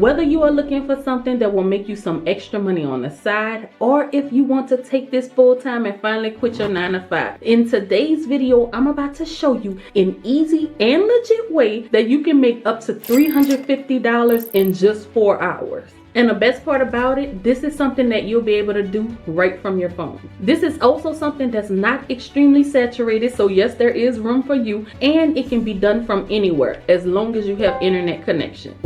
Whether you are looking for something that will make you some extra money on the side, or if you want to take this full time and finally quit your 9 to 5, in today's video, I'm about to show you an easy and legit way that you can make up to $350 in just 4 hours. And the best part about it, this is something that you'll be able to do right from your phone. This is also something that's not extremely saturated, so yes, there is room for you, and it can be done from anywhere as long as you have internet connection.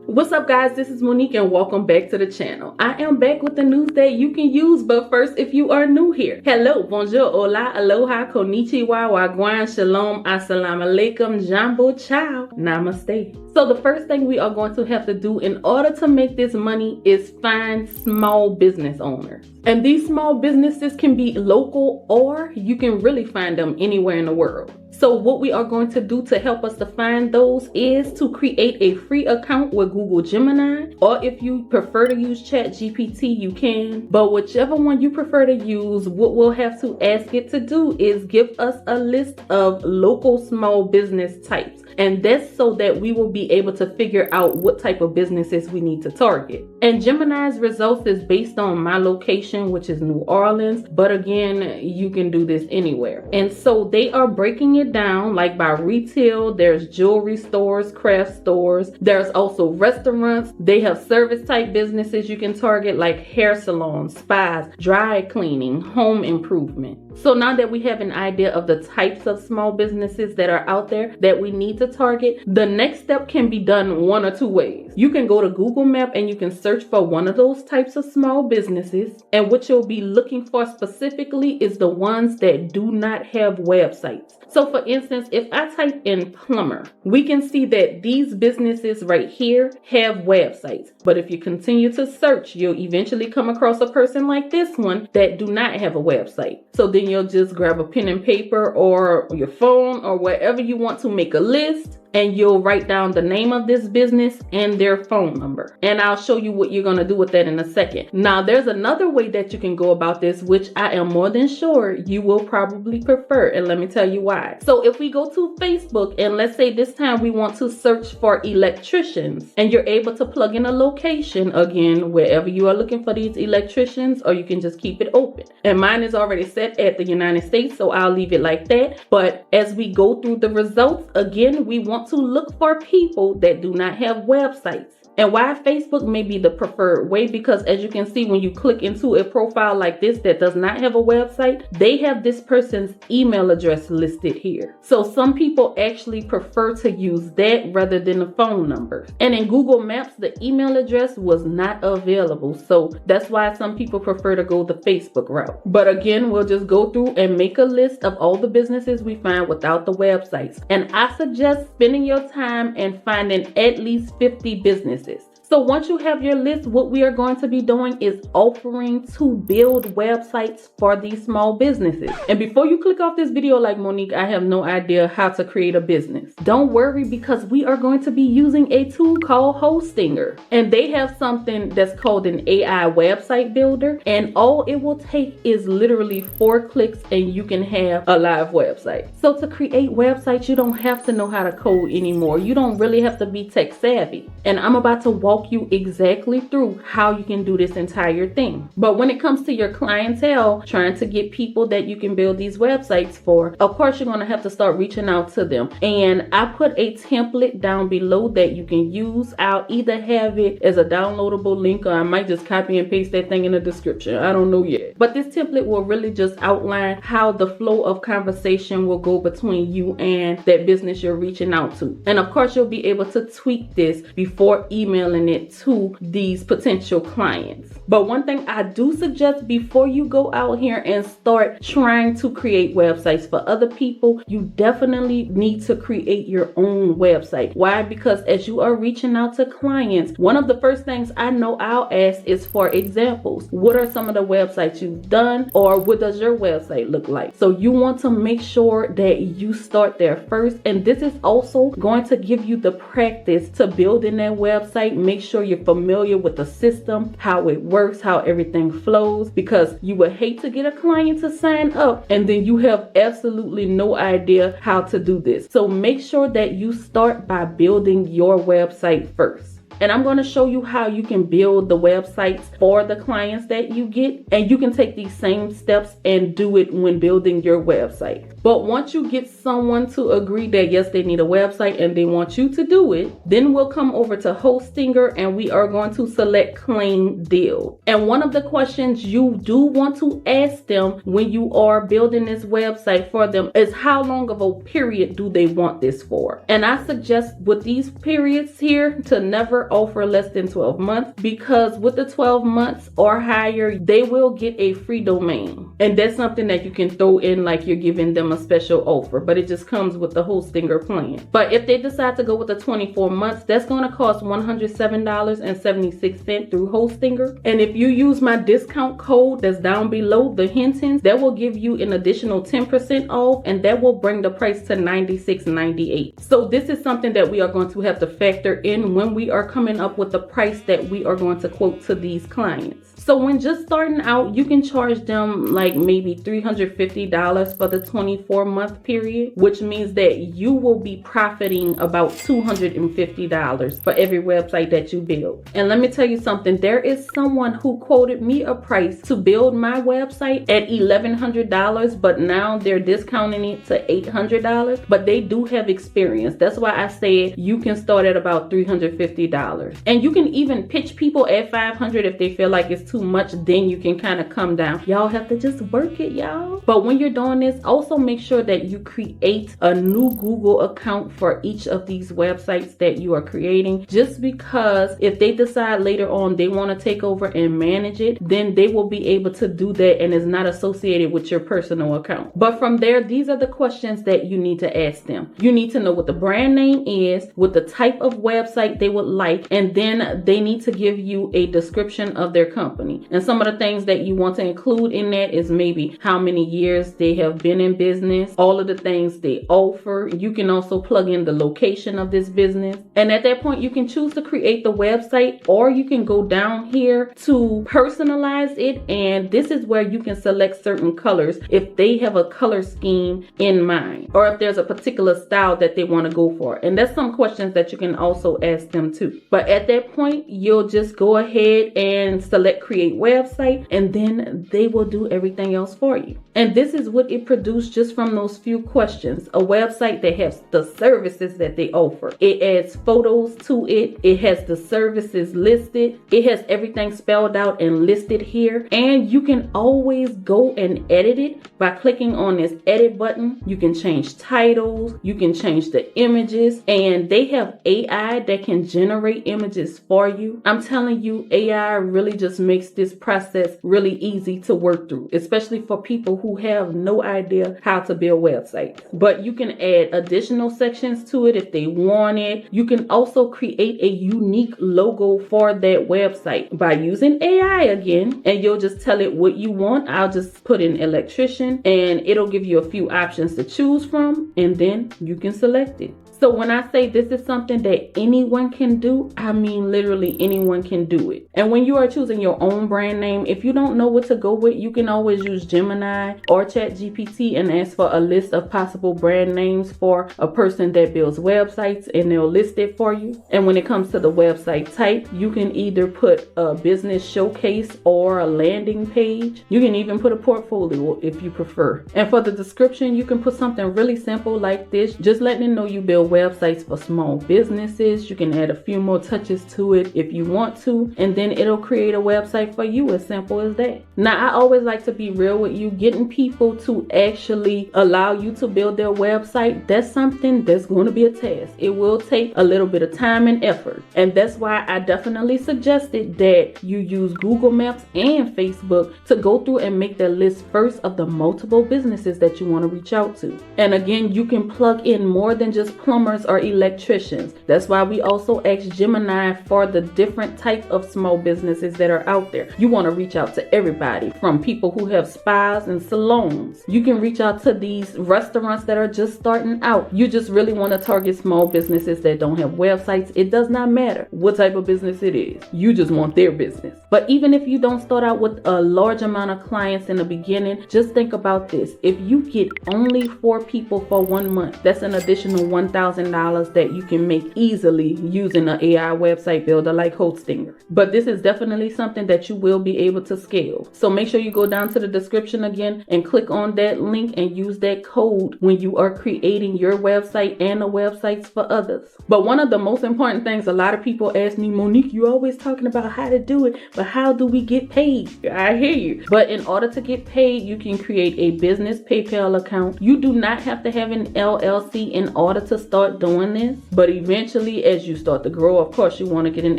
What's up guys, this is Monique and welcome back to the channel. I am back with the news that you can use, but first, if you are new here, hello, bonjour, hola, aloha, konnichiwa, wagwan, shalom, assalamu alaikum, jambo, ciao, namaste. So the first thing we are going to have to do in order to make this money is find small business owners. And these small businesses can be local, or you can really find them anywhere in the world. So what we are going to do to help us to find those is to create a free account with Google Gemini, or if you prefer to use ChatGPT, you can. But whichever one you prefer to use, what we'll have to ask it to do is give us a list of local small business types. And that's so that we will be able to figure out what type of businesses we need to target. And Gemini's results is based on my location, which is New Orleans. But again, you can do this anywhere. And so they are breaking it down like by retail. There's jewelry stores, craft stores. There's also restaurants. They have service type businesses you can target like hair salons, spas, dry cleaning, home improvement. So now that we have an idea of the types of small businesses that are out there that we need to target, the next step can be done one or two ways. You can go to Google Map and you can search for one of those types of small businesses, and what you'll be looking for specifically is the ones that do not have websites. So for instance, if I type in plumber, we can see that these businesses right here have websites. But if you continue to search, you'll eventually come across a person like this one that do not have a website. So then you'll just grab a pen and paper or your phone or wherever you want to make a list, and you'll write down the name of this business and their phone number. And I'll show you what you're going to do with that in a second. Now, there's another way that you can go about this, which I am more than sure you will probably prefer. And let me tell you why. So if we go to Facebook, and let's say this time we want to search for electricians, and you're able to plug in a location, again, wherever you are looking for these electricians, or you can just keep it open. And mine is already set at the United States, so I'll leave it like that. But as we go through the results, again, we want to look for people that do not have websites. And why Facebook may be the preferred way, because as you can see, when you click into a profile like this that does not have a website, they have this person's email address listed here. So some people actually prefer to use that rather than the phone number. And in Google Maps, the email address was not available. So that's why some people prefer to go the Facebook route. But again, we'll just go through and make a list of all the businesses we find without the websites. And I suggest spending your time and finding at least 50 businesses. So once you have your list, what we are going to be doing is offering to build websites for these small businesses. And before you click off this video like, Monique, I have no idea how to create a business, don't worry, because we are going to be using a tool called Hostinger. And they have something that's called an AI website builder. And all it will take is literally 4 clicks and you can have a live website. So to create websites, you don't have to know how to code anymore. You don't really have to be tech savvy. And I'm about to walk you exactly through how you can do this entire thing. But when it comes to your clientele, trying to get people that you can build these websites for, of course, you're going to have to start reaching out to them. And I put a template down below that you can use. I'll either have it as a downloadable link, or I might just copy and paste that thing in the description. I don't know yet. But this template will really just outline how the flow of conversation will go between you and that business you're reaching out to. And of course, you'll be able to tweak this before emailing it to these potential clients. But one thing I do suggest before you go out here and start trying to create websites for other people, you definitely need to create your own website. Why? Because as you are reaching out to clients, one of the first things I know I'll ask is for examples. What are some of the websites you've done, or what does your website look like? So you want to make sure that you start there first. And this is also going to give you the practice to building that website. Make make sure you're familiar with the system, how it works, how everything flows, because you would hate to get a client to sign up and then you have absolutely no idea how to do this. So make sure that you start by building your website first. And I'm going to show you how you can build the websites for the clients that you get. And you can take these same steps and do it when building your website. But once you get someone to agree that yes, they need a website and they want you to do it, then we'll come over to Hostinger and we are going to select Claim Deal. And one of the questions you do want to ask them when you are building this website for them is how long of a period do they want this for? And I suggest with these periods here to never offer less than 12 months, because with the 12 months or higher, they will get a free domain. And that's something that you can throw in like you're giving them a special offer, but it just comes with the Hostinger plan. But if they decide to go with the 24 months, that's going to cost $107.76 through Hostinger. And if you use my discount code that's down below, the Hintons, that will give you an additional 10% off, and that will bring the price to $96.98. So this is something that we are going to have to factor in when we are coming up with the price that we are going to quote to these clients. So when just starting out, you can charge them like maybe $350 for the 24-month period, which means that you will be profiting about $250 for every website that you build. And let me tell you something, there is someone who quoted me a price to build my website at $1,100, but now they're discounting it to $800, but they do have experience. That's why I said you can start at about $350. And you can even pitch people at $500 if they feel like it's too much, then you can kind of come down. Y'all have to just work it, y'all. But when you're doing this, also make sure that you create a new Google account for each of these websites that you are creating, just because if they decide later on they want to take over and manage it, then they will be able to do that and is not associated with your personal account. But from there, these are the questions that you need to ask them. You need to know what the brand name is, what the type of website they would like, and then they need to give you a description of their company. And some of the things that you want to include in that is maybe how many years they have been in business, all of the things they offer. You can also plug in the location of this business. And at that point, you can choose to create the website, or you can go down here to personalize it. And this is where you can select certain colors if they have a color scheme in mind, or if there's a particular style that they want to go for. And that's some questions that you can also ask them too. But at that point, you'll just go ahead and select create website, and then they will do everything else for you. And this is what it produced just from those few questions. A website that has the services that they offer. It adds photos to it. It has the services listed. It has everything spelled out and listed here. And you can always go and edit it by clicking on this edit button. You can change titles. You can change the images. And they have AI that can generate images for you. I'm telling you, AI really just makes this process really easy to work through, especially for people who have no idea how to build websites. But you can add additional sections to it if they want it. You can also create a unique logo for that website by using AI again, and you'll just tell it what you want. I'll just put in electrician, and it'll give you a few options to choose from, and then you can select it. So when I say this is something that anyone can do, I mean literally anyone can do it. And when you are choosing your own brand name, if you don't know what to go with, you can always use Gemini or ChatGPT and ask for a list of possible brand names for a person that builds websites, and they'll list it for you. And when it comes to the website type, you can either put a business showcase or a landing page. You can even put a portfolio if you prefer. And for the description, you can put something really simple like this, just letting them know you build websites for small businesses. You can add a few more touches to it if you want to, and then it'll create a website for you, as simple as that. Now, I always like to be real with you. Getting people to actually allow you to build their website, that's something that's going to be a task. It will take a little bit of time and effort, and that's why I definitely suggested that you use Google Maps and Facebook to go through and make that list first of the multiple businesses that you want to reach out to. And again, you can plug in more than just plumbing plumbers or electricians. That's why we also ask Gemini for the different type of small businesses that are out there. You want to reach out to everybody, from people who have spas and salons. You can reach out to these restaurants that are just starting out. You just really want to target small businesses that don't have websites. It does not matter what type of business it is. You just want their business. But even if you don't start out with a large amount of clients in the beginning, just think about this. If you get only 4 people for 1 month, that's an additional $1,000 that you can make easily using an AI website builder like Hostinger. But this is definitely something that you will be able to scale. So make sure you go down to the description again and click on that link and use that code when you are creating your website and the websites for others. But one of the most important things, a lot of people ask me, Monique, you always talking about how to do it, but how do we get paid? I hear you. But in order to get paid, you can create a business PayPal account. You do not have to have an LLC in order to start doing this. But eventually, as you start to grow, of course, you want to get an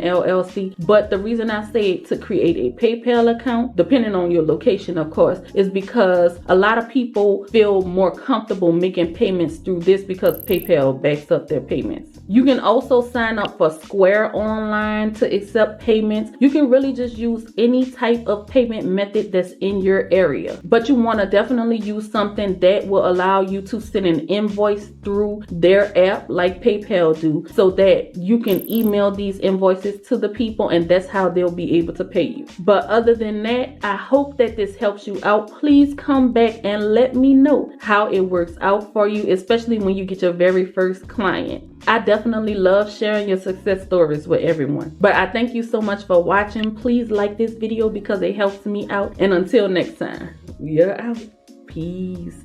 LLC. But the reason I say to create a PayPal account, depending on your location, of course, is because a lot of people feel more comfortable making payments through this because PayPal backs up their payments. You can also sign up for Square Online to accept payments. You can really just use any type of payment method that's in your area. But you want to definitely use something that will allow you to send an invoice through their app like PayPal do, so that you can email these invoices to the people and that's how they'll be able to pay you. But other than that, I hope that this helps you out. Please come back and let me know how it works out for you, especially when you get your very first client. I definitely love sharing your success stories with everyone. But I thank you so much for watching. Please like this video because it helps me out. And until next time, we are out. Peace.